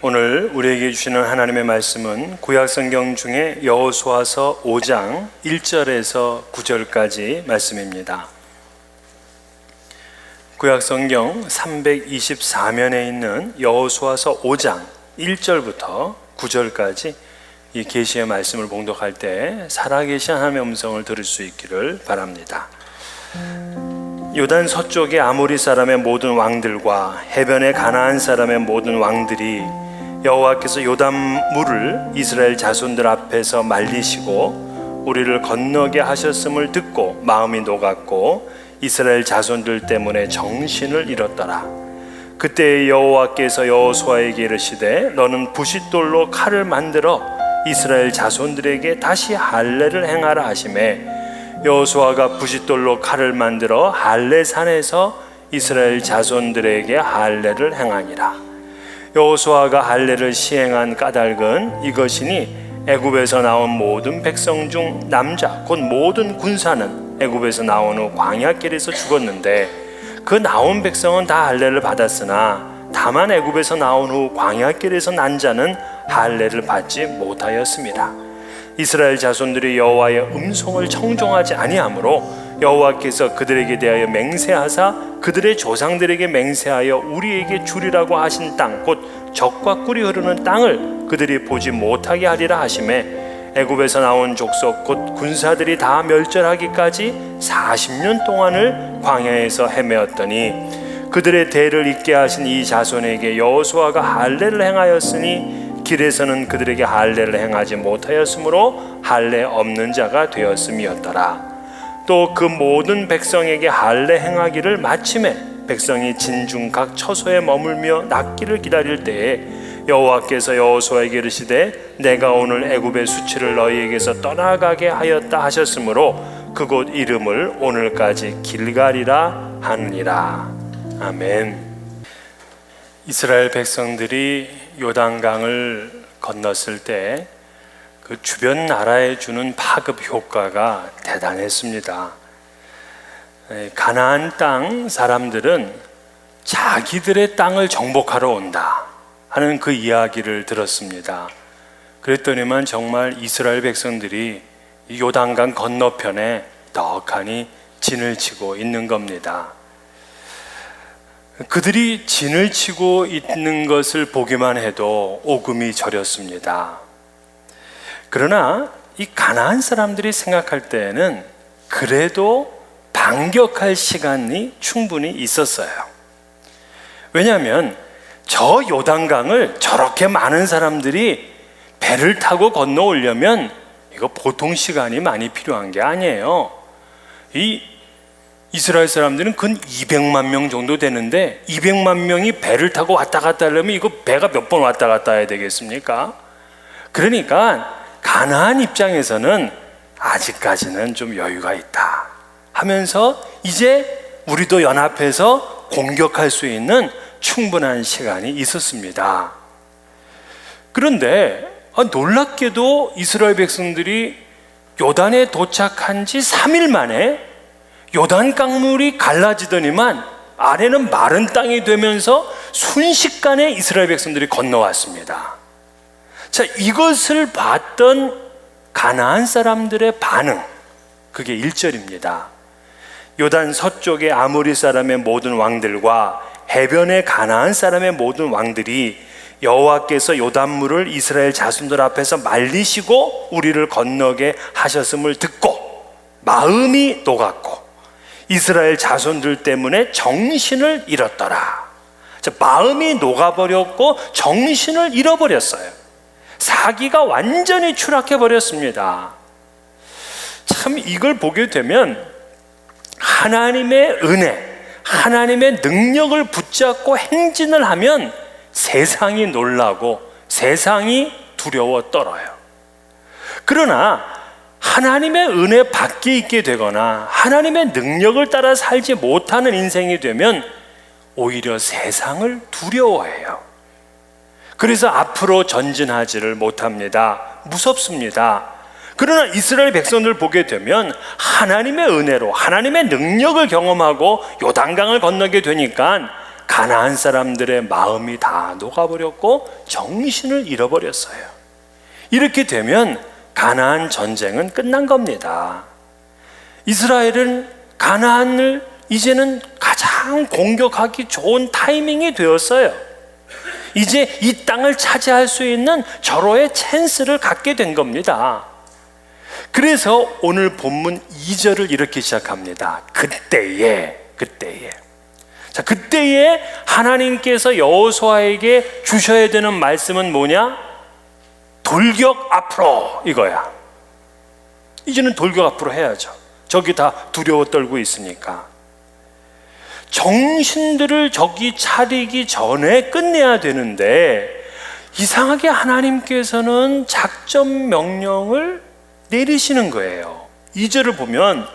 오늘 우리에게 주시는 하나님의 말씀은 구약성경 중에 여호수아서 5장 1절에서 9절까지 말씀입니다. 구약성경 324면에 있는 여호수아서 5장 1절부터 9절까지 이 계시의 말씀을 봉독할 때 살아계신 하나님의 음성을 들을 수 있기를 바랍니다. 요단 서쪽의 아모리 사람의 모든 왕들과 해변의 가나안 사람의 모든 왕들이 여호와께서 요단 물을 이스라엘 자손들 앞에서 말리시고 우리를 건너게 하셨음을 듣고 마음이 녹았고 이스라엘 자손들 때문에 정신을 잃었더라. 그때 여호와께서 여호수아에게 이르시되 너는 부싯돌로 칼을 만들어 이스라엘 자손들에게 다시 할례를 행하라 하시매 여호수아가 부싯돌로 칼을 만들어 할례산에서 이스라엘 자손들에게 할례를 행하니라. 여호수아가 할례를 시행한 까닭은 이것이니 애굽에서 나온 모든 백성 중 남자 곧 모든 군사는 애굽에서 나온 후 광야길에서 죽었는데 그 나온 백성은 다 할례를 받았으나 다만 애굽에서 나온 후 광야길에서 난 자는 할례를 받지 못하였습니다. 이스라엘 자손들이 여호와의 음성을 청종하지 아니하므로 여호와께서 그들에게 대하여 맹세하사 그들의 조상들에게 맹세하여 우리에게 주리라고 하신 땅 곧 젖과 꿀이 흐르는 땅을 그들이 보지 못하게 하리라 하시매 애굽에서 나온 족속 곧 군사들이 다 멸절하기까지 40년 동안을 광야에서 헤매었더니 그들의 대를 잇게 하신 이 자손에게 여호수아가 할례를 행하였으니 길에서는 그들에게 할례를 행하지 못하였으므로 할례 없는 자가 되었음이었더라. 또 그 모든 백성에게 할례 행하기를 마침에 백성이 진중 각 처소에 머물며 낫기를 기다릴 때에 여호와께서 여호수아에게 이르시되 내가 오늘 애굽의 수치를 너희에게서 떠나가게 하였다 하셨으므로 그곳 이름을 오늘까지 길갈이라 하느니라. 아멘. 이스라엘 백성들이 요단강을 건넜을 때 그 주변 나라에 주는 파급 효과가 대단했습니다. 가나안 땅 사람들은 자기들의 땅을 정복하러 온다 하는 그 이야기를 들었습니다. 그랬더니만 정말 이스라엘 백성들이 요단강 건너편에 떡하니 진을 치고 있는 겁니다. 그들이 진을 치고 있는 것을 보기만 해도 오금이 저렸습니다. 그러나 이 가나안 사람들이 생각할 때에는 그래도 반격할 시간이 충분히 있었어요. 왜냐하면 저 요단강을 저렇게 많은 사람들이 배를 타고 건너오려면 이거 보통 시간이 많이 필요한 게 아니에요. 이 이스라엘 사람들은 근 200만 명 정도 되는데 200만 명이 배를 타고 왔다 갔다 하려면 이거 배가 몇 번 왔다 갔다 해야 되겠습니까? 그러니까 가나안 입장에서는 아직까지는 좀 여유가 있다 하면서 이제 우리도 연합해서 공격할 수 있는 충분한 시간이 있었습니다. 그런데 놀랍게도 이스라엘 백성들이 요단에 도착한 지 3일 만에 요단 강물이 갈라지더니만 아래는 마른 땅이 되면서 순식간에 이스라엘 백성들이 건너왔습니다. 자, 이것을 봤던 가나안 사람들의 반응, 그게 1절입니다. 요단 서쪽의 아모리 사람의 모든 왕들과 해변의 가나안 사람의 모든 왕들이 여호와께서 요단물을 이스라엘 자손들 앞에서 말리시고 우리를 건너게 하셨음을 듣고 마음이 녹았고 이스라엘 자손들 때문에 정신을 잃었더라. 자, 마음이 녹아버렸고 정신을 잃어버렸어요. 사기가 완전히 추락해버렸습니다. 참 이걸 보게 되면 하나님의 은혜, 하나님의 능력을 붙잡고 행진을 하면 세상이 놀라고 세상이 두려워 떨어요. 그러나 하나님의 은혜 밖에 있게 되거나 하나님의 능력을 따라 살지 못하는 인생이 되면 오히려 세상을 두려워해요. 그래서 앞으로 전진하지를 못합니다. 무섭습니다. 그러나 이스라엘 백성들 보게 되면 하나님의 은혜로 하나님의 능력을 경험하고 요단강을 건너게 되니까 가나안 사람들의 마음이 다 녹아버렸고 정신을 잃어버렸어요. 이렇게 되면 가나안 전쟁은 끝난 겁니다. 이스라엘은 가나안을 이제는 가장 공격하기 좋은 타이밍이 되었어요. 이제 이 땅을 차지할 수 있는 절호의 찬스를 갖게 된 겁니다. 그래서 오늘 본문 2절을 이렇게 시작합니다. 그때에. 자, 그때에 하나님께서 여호수아에게 주셔야 되는 말씀은 뭐냐? 돌격 앞으로, 이거야. 이제는 돌격 앞으로 해야죠. 저기 다 두려워 떨고 있으니까. 정신들을 저기 차리기 전에 끝내야 되는데, 이상하게 하나님께서는 작전 명령을 내리시는 거예요. 2절을 보면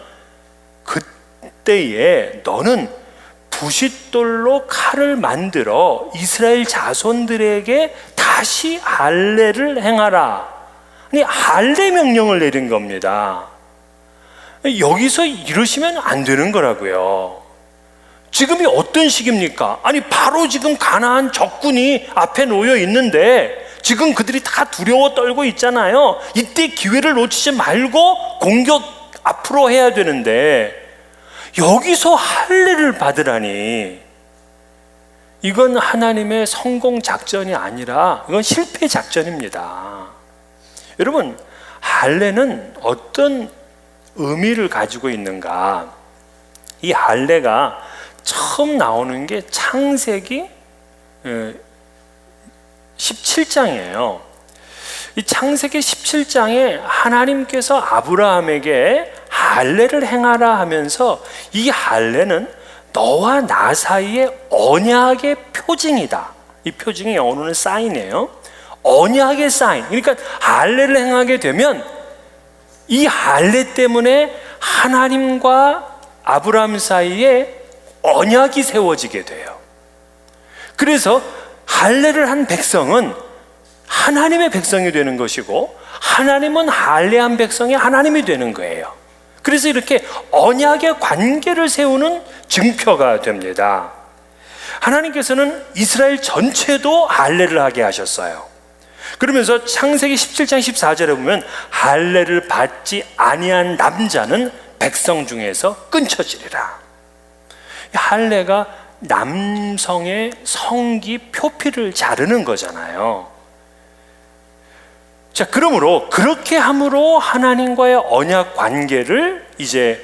그때에 너는 부싯돌로 칼을 만들어 이스라엘 자손들에게 다시 할례를 행하라. 아니, 할례 명령을 내린 겁니다. 여기서 이러시면 안 되는 거라고요. 지금이 어떤 시기입니까? 아니, 바로 지금 가나안 적군이 앞에 놓여 있는데 지금 그들이 다 두려워 떨고 있잖아요. 이때 기회를 놓치지 말고 공격 앞으로 해야 되는데 여기서 할례를 받으라니, 이건 하나님의 성공 작전이 아니라 이건 실패 작전입니다. 여러분, 할례는 어떤 의미를 가지고 있는가? 이 할례가 처음 나오는 게 창세기 17장이에요. 이 창세기 17장에 하나님께서 아브라함에게 할례를 행하라 하면서 이 할례는 너와 나 사이의 언약의 표징이다. 이 표징이 영어로는 사인이에요. 언약의 사인. 그러니까 할례를 행하게 되면 이 할례 때문에 하나님과 아브라함 사이에 언약이 세워지게 돼요. 그래서 할례를 한 백성은 하나님의 백성이 되는 것이고, 하나님은 할례한 백성이 하나님이 되는 거예요. 그래서 이렇게 언약의 관계를 세우는 증표가 됩니다. 하나님께서는 이스라엘 전체도 할례를 하게 하셨어요. 그러면서 창세기 17장 14절에 보면 할례를 받지 아니한 남자는 백성 중에서 끊쳐지리라. 할례가 남성의 성기 표피를 자르는 거잖아요. 자, 그러므로 그렇게 함으로 하나님과의 언약 관계를 이제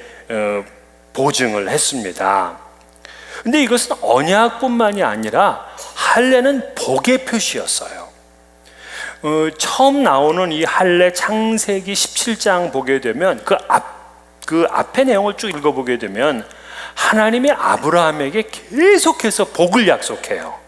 보증을 했습니다. 근데 이것은 언약뿐만이 아니라 할례는 복의 표시였어요. 처음 나오는 이 할례 창세기 17장 보게 되면 그 앞의 내용을 쭉 읽어보게 되면 하나님이 아브라함에게 계속해서 복을 약속해요.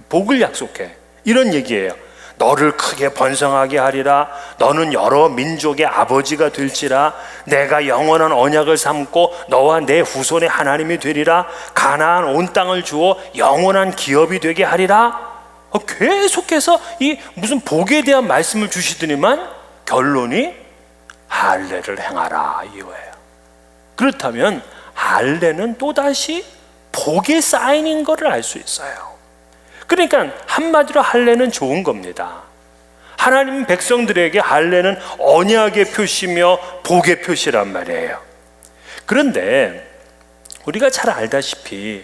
복을 약속해. 이런 얘기예요. 너를 크게 번성하게 하리라. 너는 여러 민족의 아버지가 될지라. 내가 영원한 언약을 삼고 너와 내 후손의 하나님이 되리라. 가나안 온 땅을 주어 영원한 기업이 되게 하리라. 계속해서 이 무슨 복에 대한 말씀을 주시더니만 결론이 할례를 행하라, 이거예요. 그렇다면 할례는 또다시 복의 사인인 것을 알 수 있어요. 그러니까 한마디로 할례는 좋은 겁니다. 하나님 백성들에게 할례는 언약의 표시며 복의 표시란 말이에요. 그런데 우리가 잘 알다시피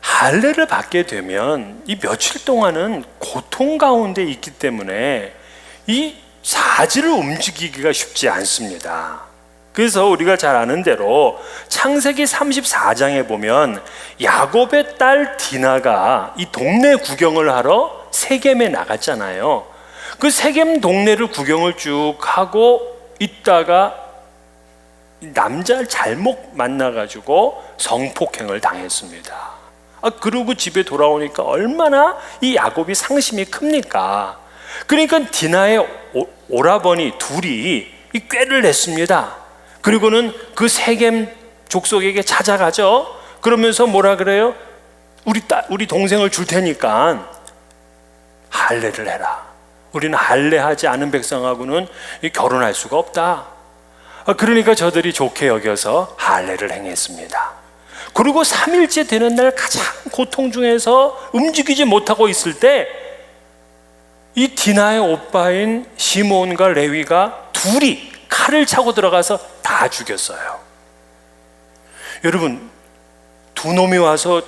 할례를 받게 되면 이 며칠 동안은 고통 가운데 있기 때문에 이 사지를 움직이기가 쉽지 않습니다. 그래서 우리가 잘 아는 대로 창세기 34장에 보면 야곱의 딸 디나가 이 동네 구경을 하러 세겜에 나갔잖아요. 그 세겜 동네를 구경을 쭉 하고 있다가 남자를 잘못 만나가지고 성폭행을 당했습니다. 그러고 집에 돌아오니까 얼마나 이 야곱이 상심이 큽니까? 그러니까 디나의 오라버니 둘이 이 꾀를 냈습니다. 그리고는 그 세겜 족속에게 찾아가죠. 그러면서 뭐라 그래요? 우리 동생을 줄 테니까 할례를 해라. 우리는 할례하지 않은 백성하고는 결혼할 수가 없다. 그러니까 저들이 좋게 여겨서 할례를 행했습니다. 그리고 3일째 되는 날 가장 고통 중에서 움직이지 못하고 있을 때 이 디나의 오빠인 시몬과 레위가 둘이 칼을 차고 들어가서 다 죽였어요. 여러분, 두 놈이 와서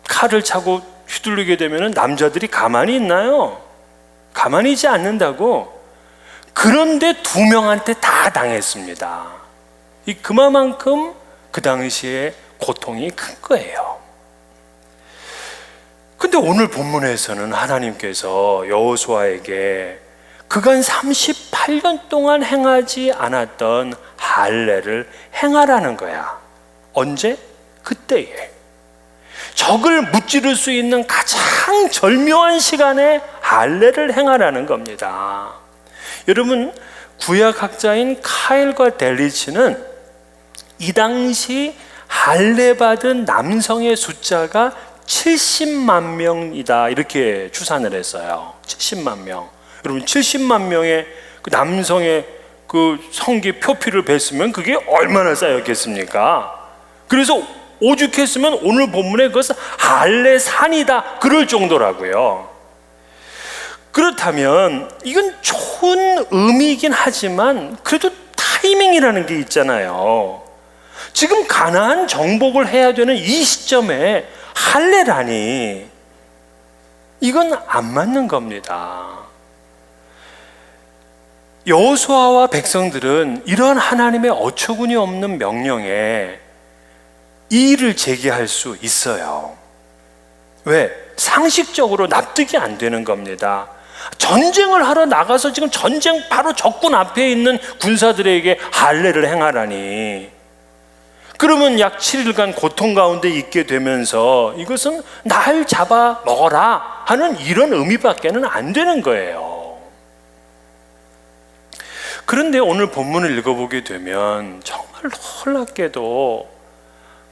칼을 차고 휘둘리게 되면 남자들이 가만히 있나요? 가만히 있지 않는다고. 그런데 두 명한테 다 당했습니다. 그만큼 그 당시에 고통이 큰 거예요. 근데 오늘 본문에서는 하나님께서 여호수아에게 그간 38년 동안 행하지 않았던 할례를 행하라는 거야. 언제? 그때에. 적을 무찌를 수 있는 가장 절묘한 시간에 할례를 행하라는 겁니다. 여러분, 구약학자인 카일과 델리치는 이 당시 할례 받은 남성의 숫자가 70만 명이다 이렇게 추산을 했어요. 70만 명. 여러분, 70만 명의 그 남성의 그 성기 표피를 뱄으면 그게 얼마나 쌓였겠습니까? 그래서 오죽했으면 오늘 본문에 그것은 할례산이다 그럴 정도라고요. 그렇다면 이건 좋은 의미이긴 하지만 그래도 타이밍이라는 게 있잖아요. 지금 가나안 정복을 해야 되는 이 시점에 할례라니, 이건 안 맞는 겁니다. 여호수아와 백성들은 이러한 하나님의 어처구니 없는 명령에 이의를 제기할 수 있어요. 왜? 상식적으로 납득이 안 되는 겁니다. 전쟁을 하러 나가서 지금 전쟁 바로 적군 앞에 있는 군사들에게 할례를 행하라니, 그러면 약 7일간 고통 가운데 있게 되면서 이것은 날 잡아 먹어라 하는 이런 의미밖에는 안 되는 거예요. 그런데 오늘 본문을 읽어보게 되면 정말 놀랍게도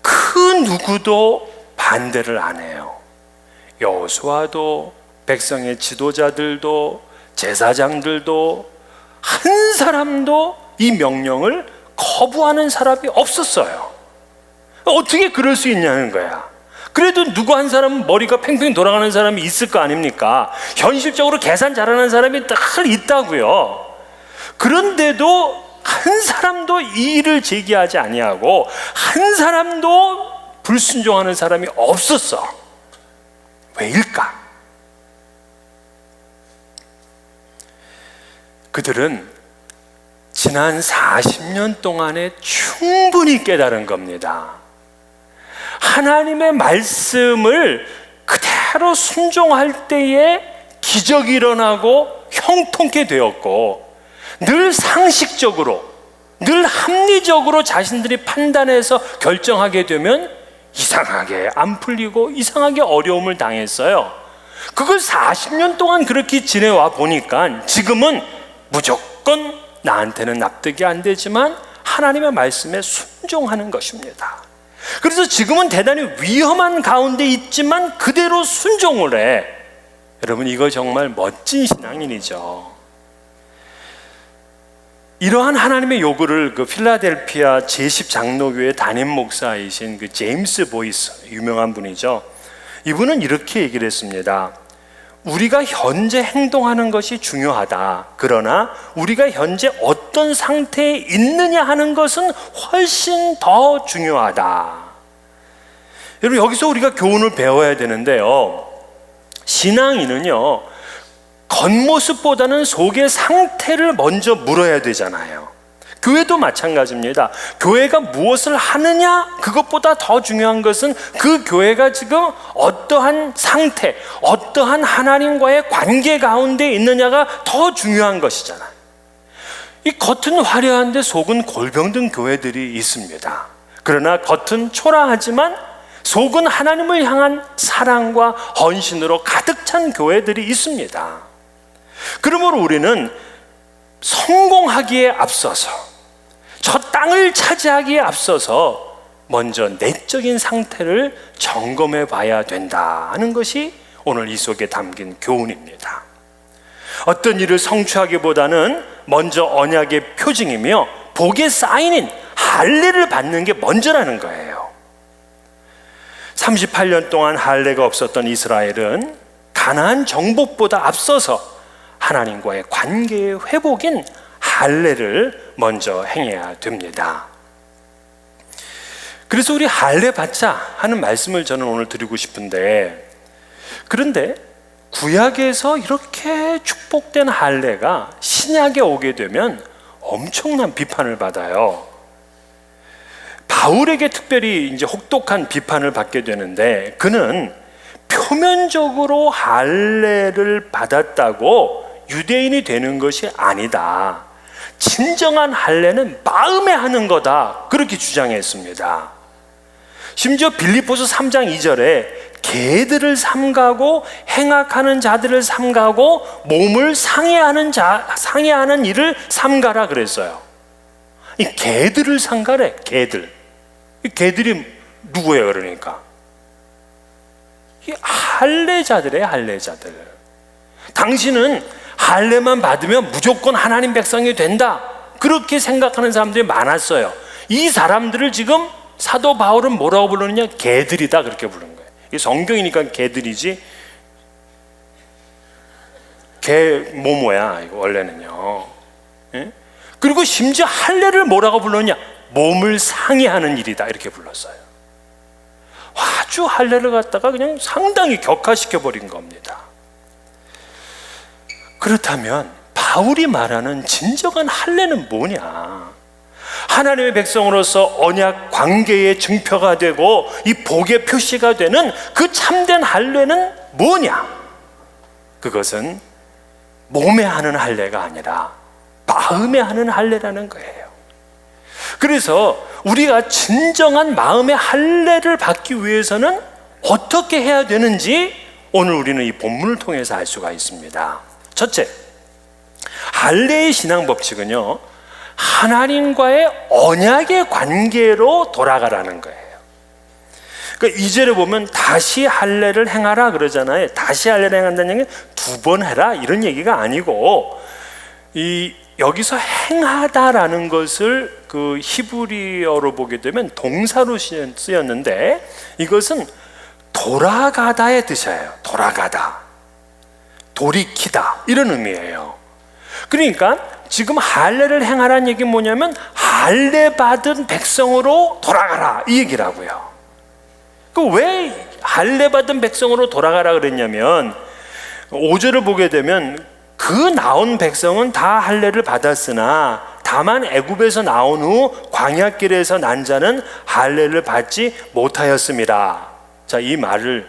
그 누구도 반대를 안 해요. 여호수아도, 백성의 지도자들도, 제사장들도, 한 사람도 이 명령을 거부하는 사람이 없었어요. 어떻게 그럴 수 있냐는 거야. 그래도 누구 한 사람은 머리가 팽팽 돌아가는 사람이 있을 거 아닙니까? 현실적으로 계산 잘하는 사람이 늘 있다고요. 그런데도 한 사람도 이의를 제기하지 아니하고 한 사람도 불순종하는 사람이 없었어. 왜일까? 그들은 지난 40년 동안에 충분히 깨달은 겁니다. 하나님의 말씀을 그대로 순종할 때에 기적이 일어나고 형통케 되었고, 늘 상식적으로, 늘 합리적으로 자신들이 판단해서 결정하게 되면 이상하게 안 풀리고 이상하게 어려움을 당했어요. 그걸 40년 동안 그렇게 지내와 보니까 지금은 무조건 나한테는 납득이 안 되지만 하나님의 말씀에 순종하는 것입니다. 그래서 지금은 대단히 위험한 가운데 있지만 그대로 순종을 해. 여러분, 이거 정말 멋진 신앙인이죠. 이러한 하나님의 요구를 그 필라델피아 제10장로교회 담임 목사이신 그 제임스 보이스, 유명한 분이죠. 이분은 이렇게 얘기를 했습니다. 우리가 현재 행동하는 것이 중요하다. 그러나 우리가 현재 어떤 상태에 있느냐 하는 것은 훨씬 더 중요하다. 여러분, 여기서 우리가 교훈을 배워야 되는데요, 신앙인은요, 겉모습보다는 속의 상태를 먼저 물어야 되잖아요. 교회도 마찬가지입니다. 교회가 무엇을 하느냐, 그것보다 더 중요한 것은 그 교회가 지금 어떠한 상태, 어떠한 하나님과의 관계 가운데 있느냐가 더 중요한 것이잖아요. 이 겉은 화려한데 속은 골병든 교회들이 있습니다. 그러나 겉은 초라하지만 속은 하나님을 향한 사랑과 헌신으로 가득 찬 교회들이 있습니다. 그러므로 우리는 성공하기에 앞서서, 저 땅을 차지하기에 앞서서 먼저 내적인 상태를 점검해 봐야 된다는 것이 오늘 이 속에 담긴 교훈입니다. 어떤 일을 성취하기보다는 먼저 언약의 표징이며 복의 사인인 할례를 받는 게 먼저라는 거예요. 38년 동안 할례가 없었던 이스라엘은 가나안 정복보다 앞서서 하나님과의 관계의 회복인 할례를 먼저 행해야 됩니다. 그래서 우리 할례 받자 하는 말씀을 저는 오늘 드리고 싶은데, 그런데 구약에서 이렇게 축복된 할례가 신약에 오게 되면 엄청난 비판을 받아요. 바울에게 특별히 이제 혹독한 비판을 받게 되는데, 그는 표면적으로 할례를 받았다고 유대인이 되는 것이 아니다. 진정한 할례는 마음에 하는 거다. 그렇게 주장했습니다. 심지어 빌립보서 3장 2절에 개들을 삼가고 행악하는 자들을 삼가고 몸을 상해하는 일을 삼가라 그랬어요. 이 개들을 삼가래. 개들. 이 개들이 누구예요? 그러니까 이 할례자들이에요. 할례자들. 당신은 할례만 받으면 무조건 하나님 백성이 된다, 그렇게 생각하는 사람들이 많았어요. 이 사람들을 지금 사도 바울은 뭐라고 부르느냐? 개들이다, 그렇게 부르는 거예요. 이게 성경이니까 개들이지, 개 모모야 이거 원래는요. 예? 그리고 심지어 할례를 뭐라고 불렀냐? 몸을 상해하는 일이다, 이렇게 불렀어요. 아주 할례를 갖다가 그냥 상당히 격화시켜 버린 겁니다. 그렇다면 바울이 말하는 진정한 할례는 뭐냐? 하나님의 백성으로서 언약 관계의 증표가 되고 이 복의 표시가 되는 그 참된 할례는 뭐냐? 그것은 몸에 하는 할례가 아니라 마음에 하는 할례라는 거예요. 그래서 우리가 진정한 마음의 할례를 받기 위해서는 어떻게 해야 되는지 오늘 우리는 이 본문을 통해서 알 수가 있습니다. 첫째, 할례의 신앙 법칙은요, 하나님과의 언약의 관계로 돌아가라는 거예요. 그러니까 2절에 보면 다시 할례를 행하라 그러잖아요. 다시 할례를 행한다는 얘기는 두 번 해라 이런 얘기가 아니고, 여기서 행하다라는 것을 그 히브리어로 보게 되면 동사로 쓰였는데, 이것은 돌아가다의 뜻이에요. 돌아가다, 돌이키다, 이런 의미예요. 그러니까 지금 할례를 행하라는 얘기는 뭐냐면 할례 받은 백성으로 돌아가라, 이 얘기라고요. 왜 할례 받은 백성으로 돌아가라 그랬냐면, 5절을 보게 되면 그 나온 백성은 다 할례를 받았으나 다만 애굽에서 나온 후 광야길에서 난 자는 할례를 받지 못하였습니다. 자, 이 말을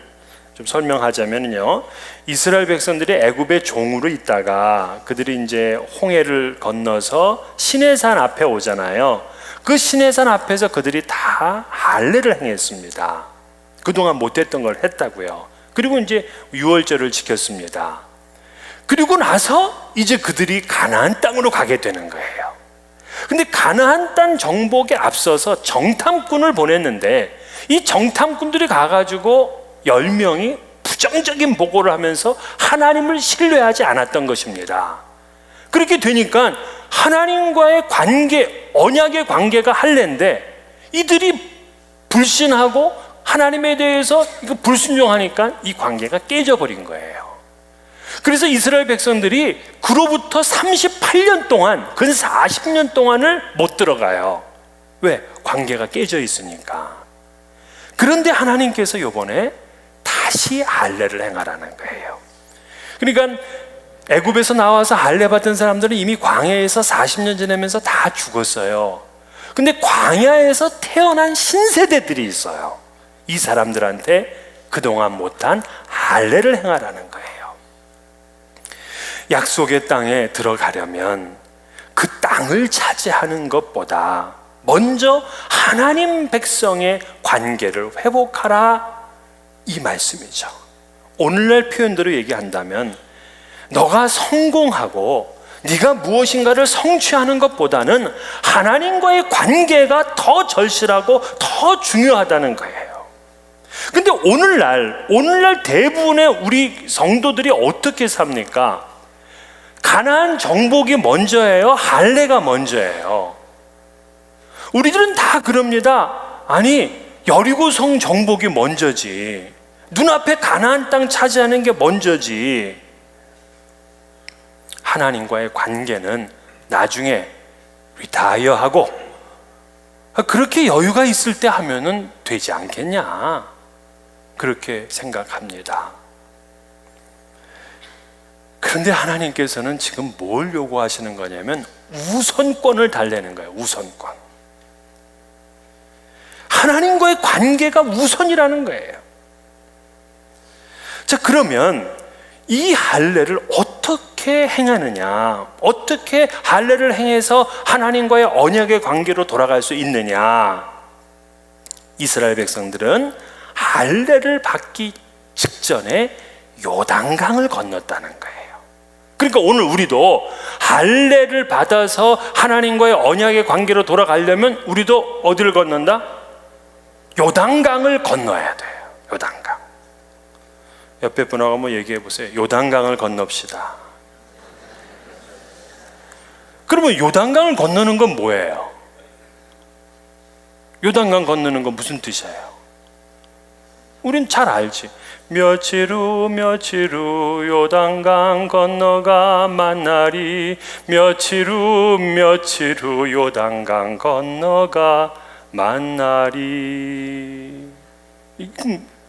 좀 설명하자면요, 이스라엘 백성들이 애굽의 종으로 있다가 그들이 이제 홍해를 건너서 시내산 앞에 오잖아요. 그 시내산 앞에서 그들이 다 할례를 행했습니다. 그동안 못했던 걸 했다고요. 그리고 이제 유월절을 지켰습니다. 그리고 나서 이제 그들이 가나안 땅으로 가게 되는 거예요. 근데 가나안 땅 정복에 앞서서 정탐꾼을 보냈는데, 이 정탐꾼들이 가가지고 10명이 부정적인 보고를 하면서 하나님을 신뢰하지 않았던 것입니다. 그렇게 되니까 하나님과의 관계, 언약의 관계가 할례인데 이들이 불신하고 하나님에 대해서 불순종하니까 이 관계가 깨져버린 거예요. 그래서 이스라엘 백성들이 그로부터 38년 동안, 근 40년 동안을 못 들어가요. 왜? 관계가 깨져 있으니까. 그런데 하나님께서 이번에 다시 할례를 행하라는 거예요. 그러니까 애굽에서 나와서 할례 받은 사람들은 이미 광야에서 40년 지내면서 다 죽었어요. 근데 광야에서 태어난 신세대들이 있어요. 이 사람들한테 그동안 못한 할례를 행하라는 거예요. 약속의 땅에 들어가려면 그 땅을 차지하는 것보다 먼저 하나님 백성의 관계를 회복하라, 이 말씀이죠. 오늘날 표현대로 얘기한다면 너가 성공하고 네가 무엇인가를 성취하는 것보다는 하나님과의 관계가 더 절실하고 더 중요하다는 거예요. 근데 오늘날 대부분의 우리 성도들이 어떻게 삽니까? 가나안 정복이 먼저예요? 할례가 먼저예요? 우리들은 다 그럽니다. 아니, 여리고성 정복이 먼저지. 눈앞에 가나안 땅 차지하는 게 먼저지. 하나님과의 관계는 나중에 리타이어하고 그렇게 여유가 있을 때 하면은 되지 않겠냐, 그렇게 생각합니다. 그런데 하나님께서는 지금 뭘 요구하시는 거냐면 우선권을 달래는 거예요. 우선권. 하나님과의 관계가 우선이라는 거예요. 자, 그러면 이 할례를 어떻게 행하느냐, 어떻게 할례를 행해서 하나님과의 언약의 관계로 돌아갈 수 있느냐. 이스라엘 백성들은 할례를 받기 직전에 요단강을 건넜다는 거예요. 그러니까 오늘 우리도 할례를 받아서 하나님과의 언약의 관계로 돌아가려면 우리도 어디를 건넌다? 요단강을 건너야 돼요. 요단강. 옆에 분하고 한번 얘기해 보세요. 요단강을 건넙시다. 그러면 요단강을 건너는 건 뭐예요? 요단강 건너는 건 무슨 뜻이에요? 우린 잘 알지. 며칠 후 요단강 건너가 만나리. 며칠 후 요단강 건너가 만나리.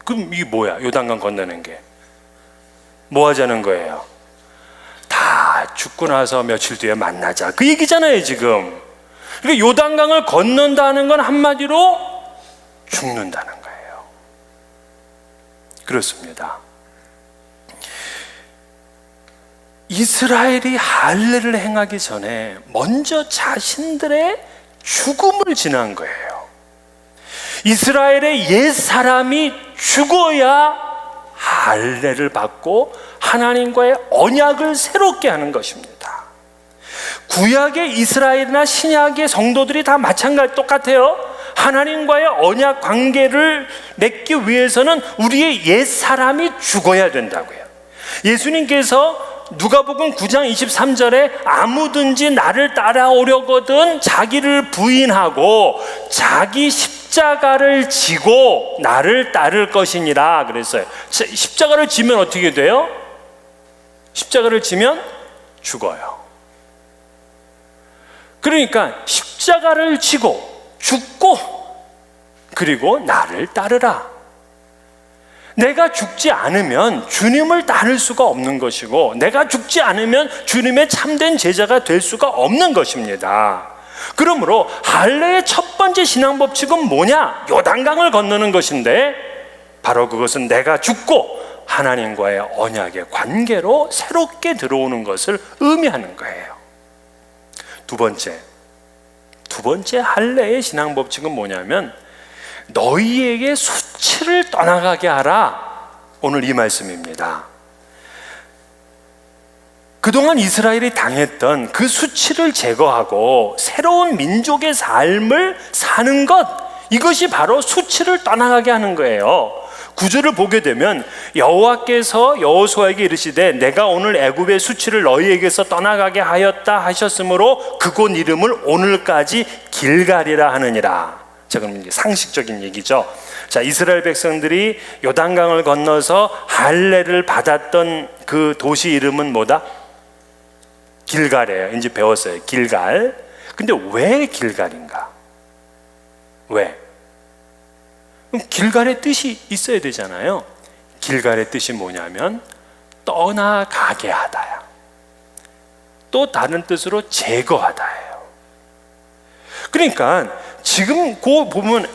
그럼 이게 뭐야? 요단강 건너는 게 뭐 하자는 거예요? 다 죽고 나서 며칠 뒤에 만나자, 그 얘기잖아요 지금. 그러니까 요단강을 건넌다는 건 한마디로 죽는다는 거예요. 그렇습니다. 이스라엘이 할례를 행하기 전에 먼저 자신들의 죽음을 지난 거예요. 이스라엘의 옛사람이 죽어야 할례를 받고 하나님과의 언약을 새롭게 하는 것입니다. 구약의 이스라엘이나 신약의 성도들이 다 마찬가지, 똑같아요. 하나님과의 언약 관계를 맺기 위해서는 우리의 옛사람이 죽어야 된다고요. 예수님께서 누가복음 9장 23절에 아무든지 나를 따라오려거든 자기를 부인하고 자기 십자가를 지고 나를 따를 것이니라 그랬어요. 십자가를 지면 어떻게 돼요? 십자가를 지면 죽어요. 그러니까 십자가를 지고 죽고 그리고 나를 따르라. 내가 죽지 않으면 주님을 따를 수가 없는 것이고, 내가 죽지 않으면 주님의 참된 제자가 될 수가 없는 것입니다. 그러므로 할례의 첫 번째 신앙 법칙은 뭐냐? 요단강을 건너는 것인데, 바로 그것은 내가 죽고 하나님과의 언약의 관계로 새롭게 들어오는 것을 의미하는 거예요. 두 번째 할례의 신앙 법칙은 뭐냐면 너희에게 수치를 떠나가게 하라. 오늘 이 말씀입니다. 그동안 이스라엘이 당했던 그 수치를 제거하고 새로운 민족의 삶을 사는 것, 이것이 바로 수치를 떠나가게 하는 거예요. 구절을 보게 되면 여호와께서 여호수아에게 이르시되 내가 오늘 애굽의 수치를 너희에게서 떠나가게 하였다 하셨으므로 그곳 이름을 오늘까지 길갈이라 하느니라. 자, 그럼 이제 상식적인 얘기죠. 자, 이스라엘 백성들이 요단강을 건너서 할례를 받았던 그 도시 이름은 뭐다? 길갈이에요. 이제 배웠어요. 길갈. 근데 왜 길갈인가? 왜? 그럼 길갈의 뜻이 있어야 되잖아요. 길갈의 뜻이 뭐냐면 떠나가게 하다야. 또 다른 뜻으로 제거하다예요. 그러니까 지금 그 보면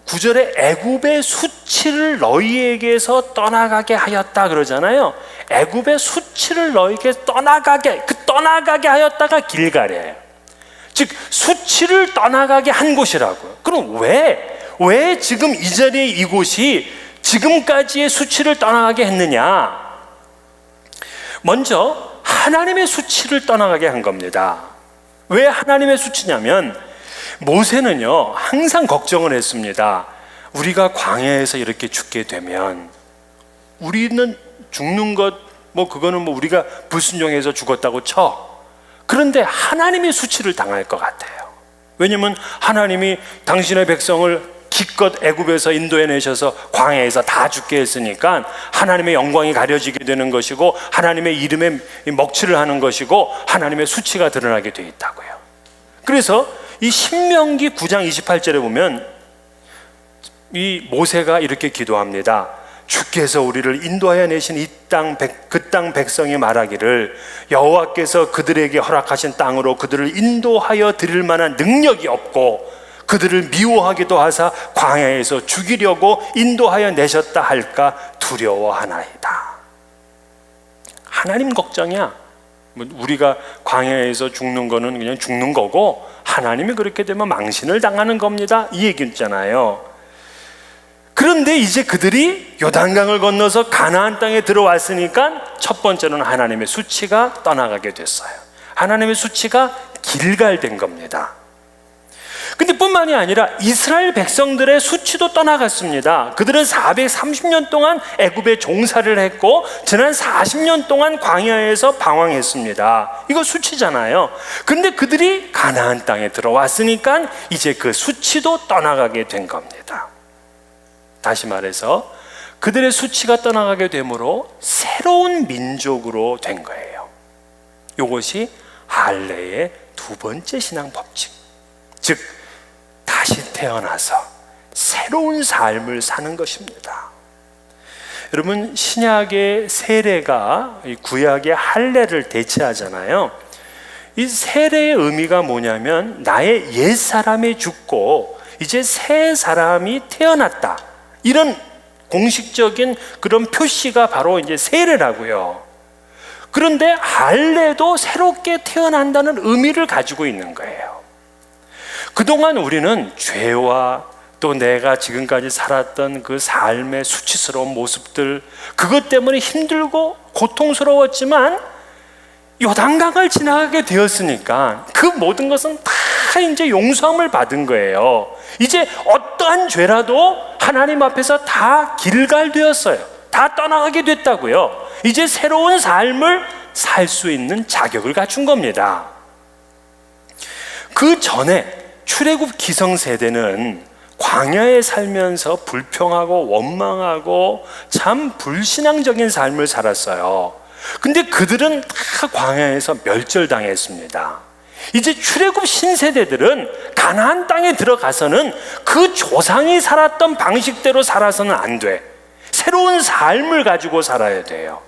9절에 애굽의 수치를 너희에게서 떠나가게 하였다 그러잖아요. 애굽의 수치를 너희에게 떠나가게 하였다가 길갈이에요. 즉 수치를 떠나가게 한 곳이라고요. 그럼 왜 지금 이 자리에 이곳이 지금까지의 수치를 떠나가게 했느냐? 먼저 하나님의 수치를 떠나가게 한 겁니다. 왜 하나님의 수치냐면 모세는요 항상 걱정을 했습니다. 우리가 광야에서 이렇게 죽게 되면 우리는 죽는 것 그거는 우리가 불순종해서 죽었다고 쳐. 그런데 하나님의 수치를 당할 것 같아요. 왜냐하면 하나님이 당신의 백성을 기껏 애굽에서 인도해내셔서 광야에서 다 죽게 했으니까 하나님의 영광이 가려지게 되는 것이고 하나님의 이름에 먹칠을 하는 것이고 하나님의 수치가 드러나게 돼 있다고요. 그래서 이 신명기 9장 28절에 보면 이 모세가 이렇게 기도합니다. 주께서 우리를 인도하여 내신 이 땅, 그 땅 백성이 말하기를 여호와께서 그들에게 허락하신 땅으로 그들을 인도하여 드릴 만한 능력이 없고 그들을 미워하기도 하사 광야에서 죽이려고 인도하여 내셨다 할까 두려워하나이다. 하나님 걱정이야. 우리가 광야에서 죽는 거는 그냥 죽는 거고 하나님이 그렇게 되면 망신을 당하는 겁니다, 이 얘기잖아요. 그런데 이제 그들이 요단강을 건너서 가나안 땅에 들어왔으니까 첫 번째는 하나님의 수치가 떠나가게 됐어요. 하나님의 수치가 길갈된 겁니다. 근데 뿐만이 아니라 이스라엘 백성들의 수치도 떠나갔습니다. 그들은 430년 동안 애굽에 종사를 했고 지난 40년 동안 광야에서 방황했습니다. 이거 수치잖아요. 근데 그들이 가나안 땅에 들어왔으니까 이제 그 수치도 떠나가게 된 겁니다. 다시 말해서 그들의 수치가 떠나가게 되므로 새로운 민족으로 된 거예요. 이것이 할례의 두 번째 신앙 법칙, 즉 다시 태어나서 새로운 삶을 사는 것입니다. 여러분, 신약의 세례가 구약의 할례를 대체하잖아요. 이 세례의 의미가 뭐냐면 나의 옛사람이 죽고 이제 새 사람이 태어났다, 이런 공식적인 그런 표시가 바로 이제 세례라고요. 그런데 할례도 새롭게 태어난다는 의미를 가지고 있는 거예요. 그동안 우리는 죄와 또 내가 지금까지 살았던 그 삶의 수치스러운 모습들, 그것 때문에 힘들고 고통스러웠지만 요단강을 지나가게 되었으니까 그 모든 것은 다 이제 용서함을 받은 거예요. 이제 어떠한 죄라도 하나님 앞에서 다 길갈되었어요. 다 떠나가게 됐다고요. 이제 새로운 삶을 살 수 있는 자격을 갖춘 겁니다. 그 전에 출애굽 기성세대는 광야에 살면서 불평하고 원망하고 참 불신앙적인 삶을 살았어요. 근데 그들은 다 광야에서 멸절당했습니다. 이제 출애굽 신세대들은 가나안 땅에 들어가서는 그 조상이 살았던 방식대로 살아서는 안 돼. 새로운 삶을 가지고 살아야 돼요.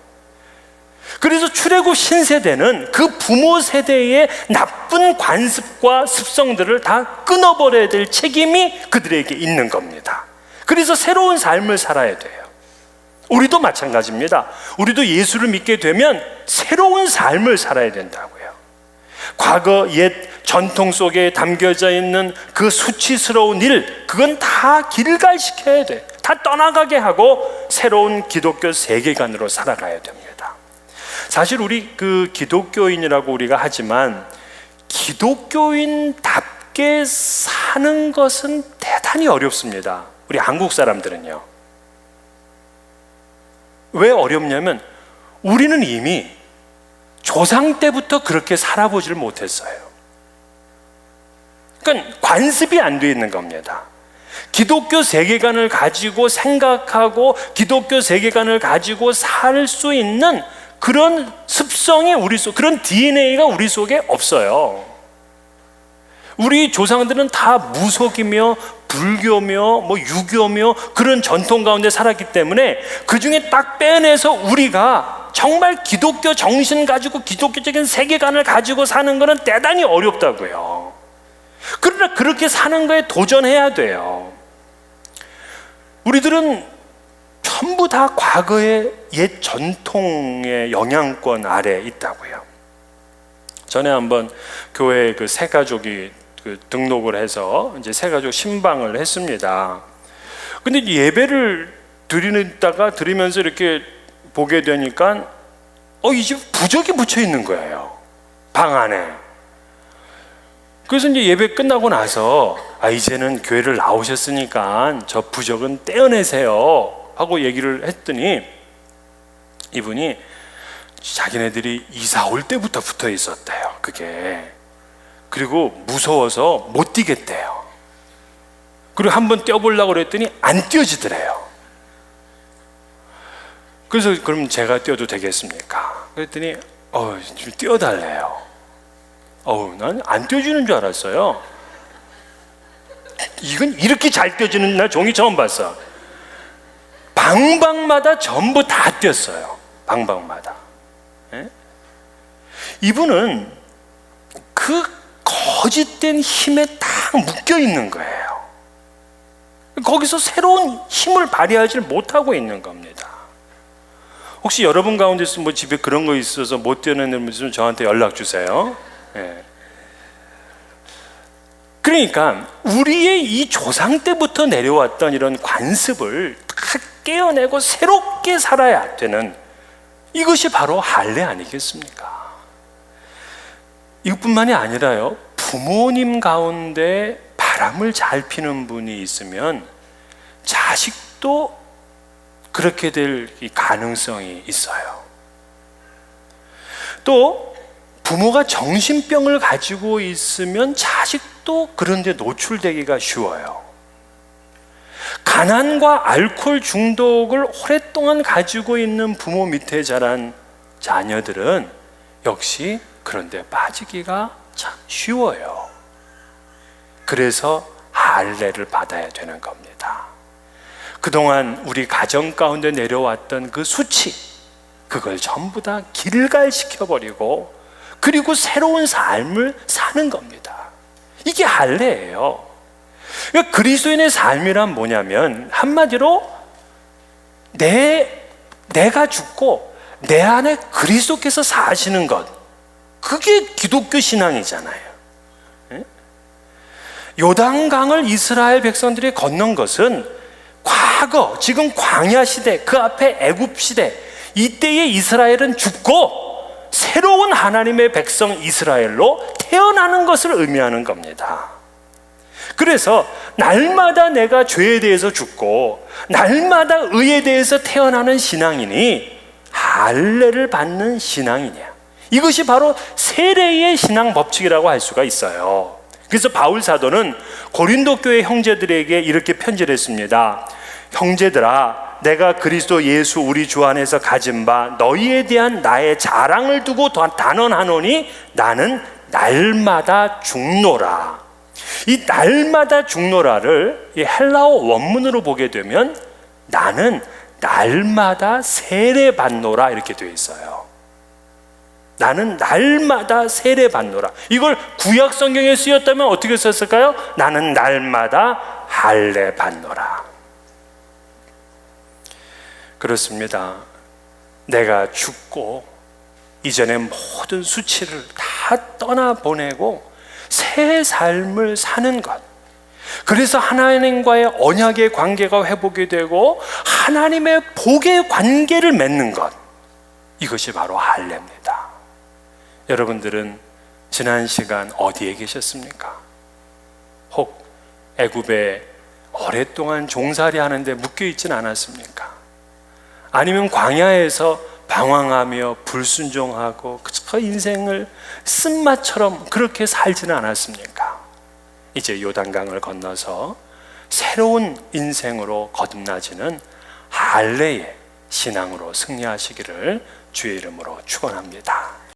그래서 출애굽 신세대는 그 부모 세대의 나쁜 관습과 습성들을 다 끊어버려야 될 책임이 그들에게 있는 겁니다. 그래서 새로운 삶을 살아야 돼요. 우리도 마찬가지입니다. 우리도 예수를 믿게 되면 새로운 삶을 살아야 된다고요. 과거 옛 전통 속에 담겨져 있는 그 수치스러운 일, 그건 다 길갈시켜야 돼. 다 떠나가게 하고 새로운 기독교 세계관으로 살아가야 됩니다. 사실 우리 그 기독교인이라고 우리가 하지만 기독교인답게 사는 것은 대단히 어렵습니다. 우리 한국 사람들은요. 왜 어렵냐면 우리는 이미 조상 때부터 그렇게 살아보질 못했어요. 그러니까 관습이 안 돼 있는 겁니다. 기독교 세계관을 가지고 생각하고 기독교 세계관을 가지고 살 수 있는 그런 습성이 우리 속, 그런 DNA가 우리 속에 없어요. 우리 조상들은 다 무속이며 불교며 뭐 유교며 그런 전통 가운데 살았기 때문에 그 중에 딱 빼내서 우리가 정말 기독교 정신 가지고 기독교적인 세계관을 가지고 사는 것은 대단히 어렵다고요. 그러나 그렇게 사는 거에 도전해야 돼요. 우리들은 전부 다 과거의 옛 전통의 영향권 아래에 있다고요. 전에 한번 교회에 그 새 가족이 그 등록을 해서 이제 새 가족 신방을 했습니다. 근데 예배를 드리면서 이렇게 보게 되니까 이 집 부적이 붙여 있는 거예요, 방 안에. 그래서 이제 예배 끝나고 나서 이제는 교회를 나오셨으니까 저 부적은 떼어내세요 하고 얘기를 했더니 이분이 자기네들이 이사 올 때부터 붙어 있었대요, 그게. 그리고 무서워서 못 뛰겠대요. 그리고 한번 떼어보려고 그랬더니 안 떼어지더래요. 그래서 그럼 제가 떼어도 되겠습니까? 그랬더니 좀 떼어달래요. 난 안 떼어지는 줄 알았어요. 이건 이렇게 잘 떼어지는 날 종이 처음 봤어. 방방마다 전부 다 떼었어요. 방방마다. 예? 이분은 그 거짓된 힘에 딱 묶여 있는 거예요. 거기서 새로운 힘을 발휘하지 못하고 있는 겁니다. 혹시 여러분 가운데서 뭐 집에 그런 거 있어서 못 떼어내는 분 있으면 저한테 연락 주세요. 예. 그러니까 우리의 이 조상 때부터 내려왔던 이런 관습을 다 깨어내고 새롭게 살아야 되는, 이것이 바로 할례 아니겠습니까? 이것뿐만이 아니라요, 부모님 가운데 바람을 잘 피는 분이 있으면 자식도 그렇게 될 가능성이 있어요. 또 부모가 정신병을 가지고 있으면 자식도 그런 데 노출되기가 쉬워요. 가난과 알코올 중독을 오랫동안 가지고 있는 부모 밑에 자란 자녀들은 역시 그런 데 빠지기가 참 쉬워요. 그래서 할례를 받아야 되는 겁니다. 그동안 우리 가정 가운데 내려왔던 그 수치, 그걸 전부 다 길갈시켜버리고 그리고 새로운 삶을 사는 겁니다. 이게 할례예요. 그러니까 그리스도인의 삶이란 뭐냐면 한마디로 내가 죽고 내 안에 그리스도께서 사시는 것, 그게 기독교 신앙이잖아요. 요단강을 이스라엘 백성들이 건넌 것은 과거, 지금 광야 시대, 그 앞에 애굽 시대, 이때의 이스라엘은 죽고 새로운 하나님의 백성 이스라엘로 태어나는 것을 의미하는 겁니다. 그래서 날마다 내가 죄에 대해서 죽고 날마다 의에 대해서 태어나는 신앙이니 할례를 받는 신앙이냐, 이것이 바로 세례의 신앙 법칙이라고 할 수가 있어요. 그래서 바울 사도는 고린도 교회 형제들에게 이렇게 편지를 했습니다. 형제들아, 내가 그리스도 예수 우리 주 안에서 가진 바 너희에 대한 나의 자랑을 두고 단언하노니 나는 날마다 죽노라. 이 날마다 죽노라를 이 헬라어 원문으로 보게 되면 나는 날마다 세례받노라 이렇게 되어 있어요. 나는 날마다 세례받노라. 이걸 구약 성경에 쓰였다면 어떻게 썼을까요? 나는 날마다 할례받노라. 그렇습니다. 내가 죽고 이전의 모든 수치를 다 떠나보내고 새 삶을 사는 것, 그래서 하나님과의 언약의 관계가 회복이 되고 하나님의 복의 관계를 맺는 것, 이것이 바로 할례입니다. 여러분들은 지난 시간 어디에 계셨습니까? 혹 애굽에 오랫동안 종살이 하는데 묶여 있진 않았습니까? 아니면 광야에서 방황하며 불순종하고 그 인생을 쓴맛처럼 그렇게 살지는 않았습니까? 이제 요단강을 건너서 새로운 인생으로 거듭나지는 할례의 신앙으로 승리하시기를 주의 이름으로 축원합니다.